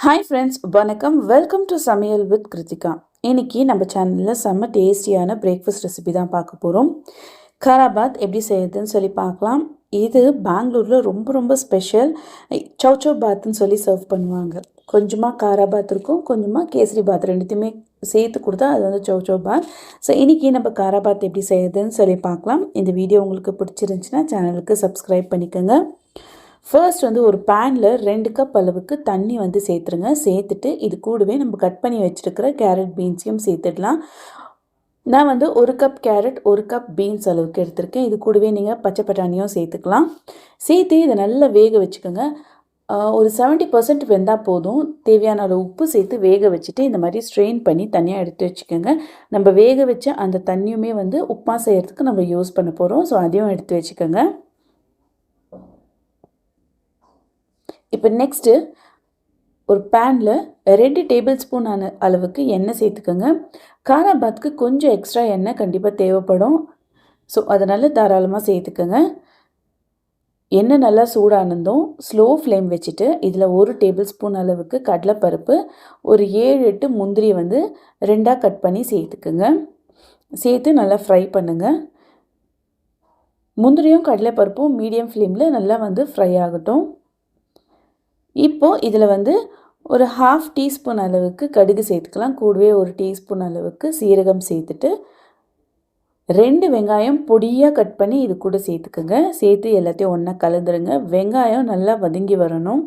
Hi friends, வணக்கம். Welcome to சமையல் with Kiruthika. இன்றைக்கி நம்ம சேனலில் செம்ம டேஸ்டியான பிரேக்ஃபாஸ்ட் ரெசிபி தான் பார்க்க போகிறோம். காராபாத் எப்படி செய்யுதுன்னு சொல்லி பார்க்கலாம். இது பெங்களூரில் ரொம்ப ரொம்ப ஸ்பெஷல். சௌச்சௌ பாத்ன்னு சொல்லி சர்வ் பண்ணுவாங்க. கொஞ்சமாக காராபாத் இருக்கும், கொஞ்சமாக கேசரி பாத், ரெண்டுத்தையுமே சேர்த்து கொடுத்தா அது வந்து சௌச்சௌ பாத். ஸோ இன்றைக்கி நம்ம காராபாத் எப்படி செய்யுதுன்னு சொல்லி பார்க்கலாம். இந்த வீடியோ உங்களுக்கு பிடிச்சிருந்துச்சின்னா சேனலுக்கு சப்ஸ்கிரைப் பண்ணிக்கோங்க. ஃபர்ஸ்ட் வந்து ஒரு பேனில் 2 கப் அளவுக்கு தண்ணி வந்து சேர்த்துருங்க. சேர்த்துட்டு இது கூடவே நம்ம கட் பண்ணி வச்சுருக்கிற கேரட் பீன்ஸையும் சேர்த்துடலாம். நான் வந்து 1 கப் கேரட் 1 கப் பீன்ஸ் அளவுக்கு எடுத்திருக்கேன். இது கூடவே நீங்கள் பச்சை பட்டாணியும் சேர்த்துக்கலாம். சேர்த்து இதை நல்லா வேக வச்சுக்கோங்க. ஒரு 70% வெந்தால் போதும். தேவையான அளவு உப்பு சேர்த்து வேக வச்சுட்டு இந்த மாதிரி ஸ்ட்ரெயின் பண்ணி தனியாக எடுத்து வச்சுக்கோங்க. நம்ம வேக வச்ச அந்த தண்ணியுமே வந்து உப்புமா செய்கிறதுக்கு நம்ம யூஸ் பண்ண போகிறோம். ஸோ அதையும் எடுத்து வச்சுக்கோங்க. இப்போ நெக்ஸ்ட்டு ஒரு பேனில் 2 டேபிள் ஸ்பூன் அளவுக்கு எண்ணெய் சேர்த்துக்கோங்க. காராபாத்துக்கு கொஞ்சம் எக்ஸ்ட்ரா எண்ணெய் கண்டிப்பாக தேவைப்படும். ஸோ அதனால் தாராளமாக சேர்த்துக்கோங்க. எண்ணெய் நல்லா சூடானதும் ஸ்லோ ஃப்ளேம் வச்சுட்டு இதில் 1 டேபிள் ஸ்பூன் அளவுக்கு கடலைப்பருப்பு, ஒரு 7-8 முந்திரியை வந்து 2ஆக கட் பண்ணி சேர்த்துக்குங்க. சேர்த்து நல்லா ஃப்ரை பண்ணுங்கள். முந்திரியும் கடலைப்பருப்பும் மீடியம் ஃப்ளேமில் நல்லா வந்து ஃப்ரை ஆகட்டும். இப்போது இதில் வந்து ஒரு 1/2 டீஸ்பூன் அளவுக்கு கடுகு சேர்த்துக்கலாம். கூடவே 1 டீஸ்பூன் அளவுக்கு சீரகம் சேர்த்துட்டு 2 வெங்காயம் பொடியாக கட் பண்ணி இது கூட சேர்த்துக்குங்க. சேர்த்து எல்லாத்தையும் ஒன்றா கலந்துருங்க. வெங்காயம் நல்லா வதங்கி வரணும்.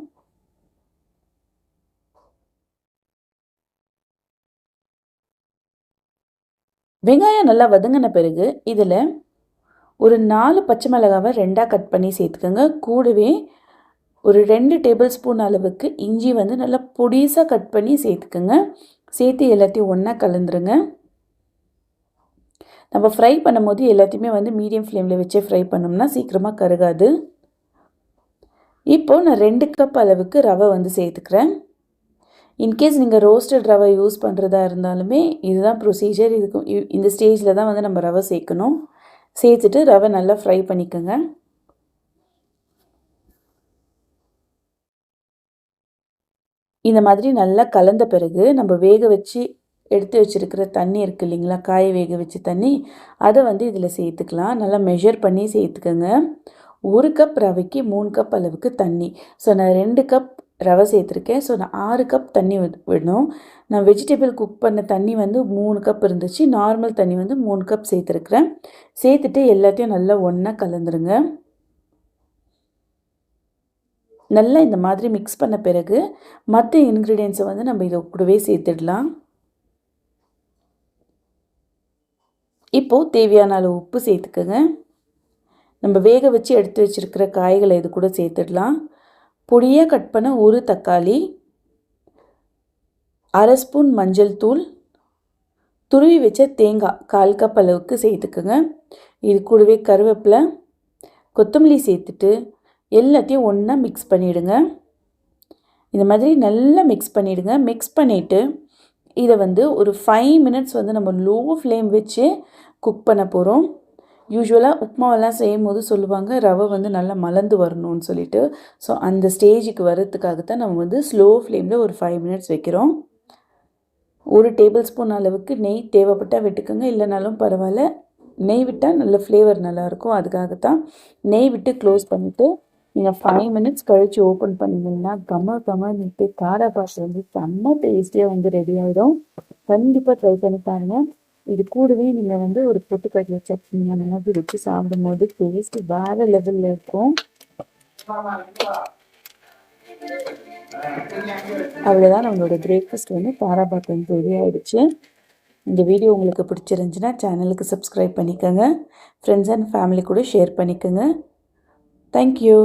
வெங்காயம் நல்லா வதங்கின பிறகு இதில் ஒரு 4 பச்சை மிளகாவை 2ஆக கட் பண்ணி சேர்த்துக்கோங்க. கூடவே ஒரு 2 டேபிள் ஸ்பூன் அளவுக்கு இஞ்சி வந்து நல்லா பொடிசாக கட் பண்ணி சேர்த்துக்குங்க. சேர்த்து எல்லாத்தையும் ஒன்றா கலந்துருங்க. நம்ம ஃப்ரை பண்ணும்போது எல்லாத்தையுமே வந்து மீடியம் ஃப்ளேமில் வச்சே ஃப்ரை பண்ணோம்னா சீக்கிரமாக கருகாது. இப்போது நான் 2 கப் அளவுக்கு ரவை வந்து சேர்த்துக்கிறேன். இன்கேஸ் நீங்கள் ரோஸ்டட் ரவை யூஸ் பண்ணுறதா இருந்தாலுமே இதுதான் ப்ரொசீஜர். இந்த ஸ்டேஜில் தான் வந்து நம்ம ரவை சேர்க்கணும். சேர்த்துட்டு ரவை நல்லா ஃப்ரை பண்ணிக்கோங்க. இந்த மாதிரி நல்லா கலந்த பிறகு நம்ம வேக வச்சு எடுத்து வச்சுருக்கிற தண்ணி இருக்குது இல்லைங்களா, காய வேக வச்ச தண்ணி, அதை வந்து இதில் சேர்த்துக்கலாம். நல்லா மெஷர் பண்ணி சேர்த்துக்கோங்க. 1 கப் ரவைக்கு 3 கப் அளவுக்கு தண்ணி. ஸோ நான் 2 கப் ரவை சேர்த்துருக்கேன். ஸோ நான் 6 கப் தண்ணி விடணும். நான் வெஜிடபிள் குக் பண்ண தண்ணி வந்து 3 கப் இருந்துச்சு. நார்மல் தண்ணி வந்து 3 கப் சேர்த்துருக்குறேன். சேர்த்துட்டு எல்லாத்தையும் நல்லா ஒன்றா கலந்துருங்க. நல்லா இந்த மாதிரி மிக்ஸ் பண்ண பிறகு மற்ற இன்க்ரீடியன்ஸை வந்து நம்ம இதை கூடவே சேர்த்துடலாம். இப்போது தேவையான அளவு உப்பு சேர்த்துக்கோங்க. நம்ம வேக வச்சு எடுத்து வச்சுருக்கிற காய்களை இது கூட சேர்த்துடலாம். பொடியாக கட் பண்ண 1 தக்காளி, 1/2 ஸ்பூன் மஞ்சள் தூள், துருவி வச்ச தேங்காய் 1/4 கப் அளவுக்கு சேர்த்துக்குங்க. இது கூடவே கருவேப்பிலை, கொத்தமல்லி சேர்த்துட்டு எல்லாத்தையும் ஒன்றா மிக்ஸ் பண்ணிவிடுங்க. இந்த மாதிரி நல்லா மிக்ஸ் பண்ணிவிடுங்க. மிக்ஸ் பண்ணிவிட்டு இதை வந்து ஒரு 5 மினிட்ஸ் வந்து நம்ம லோ ஃப்ளேம் வச்சு குக் பண்ண போகிறோம். யூஸ்வலாக உப்புமாவெல்லாம் செய்யும் போது சொல்லுவாங்க ரவை வந்து நல்லா மலர்ந்து வரணும்னு சொல்லிட்டு. ஸோ அந்த ஸ்டேஜுக்கு வர்றதுக்காகத்தான் நம்ம வந்து ஸ்லோ ஃப்ளேமில் ஒரு 5 மினிட்ஸ் வைக்கிறோம். 1 டேபிள் ஸ்பூன் அளவுக்கு நெய் தேவைப்பட்டால் விட்டுக்கோங்க, இல்லைனாலும் பரவாயில்ல. நெய் விட்டால் நல்ல ஃப்ளேவர் நல்லாயிருக்கும். அதுக்காகத்தான் நெய் விட்டு க்ளோஸ் பண்ணிவிட்டு நீங்கள் 5 மினிட்ஸ் கழித்து ஓப்பன் பண்ணிங்கன்னா கம்மட்டு காராபாத் வந்து செம்ம டேஸ்டியாக வந்து ரெடி ஆகிடும். கண்டிப்பாக ட்ரை பண்ணி பாருங்கள். இது கூடவே நீங்கள் வந்து ஒரு பொட்டுக்கடலை சட்னி அந்த மாதிரி வச்சு சாப்பிடும்போது டேஸ்ட் வேறு லெவலில் இருக்கும். அவ்வளோதான், நம்மளோட பிரேக்ஃபாஸ்ட் வந்து காராபாத் வந்து ரெடி ஆகிடுச்சு. இந்த வீடியோ உங்களுக்கு பிடிச்சிருந்துச்சுன்னா சேனலுக்கு சப்ஸ்கிரைப் பண்ணிக்கோங்க. ஃப்ரெண்ட்ஸ் அண்ட் ஃபேமிலி கூட ஷேர் பண்ணிக்கோங்க. Thank you.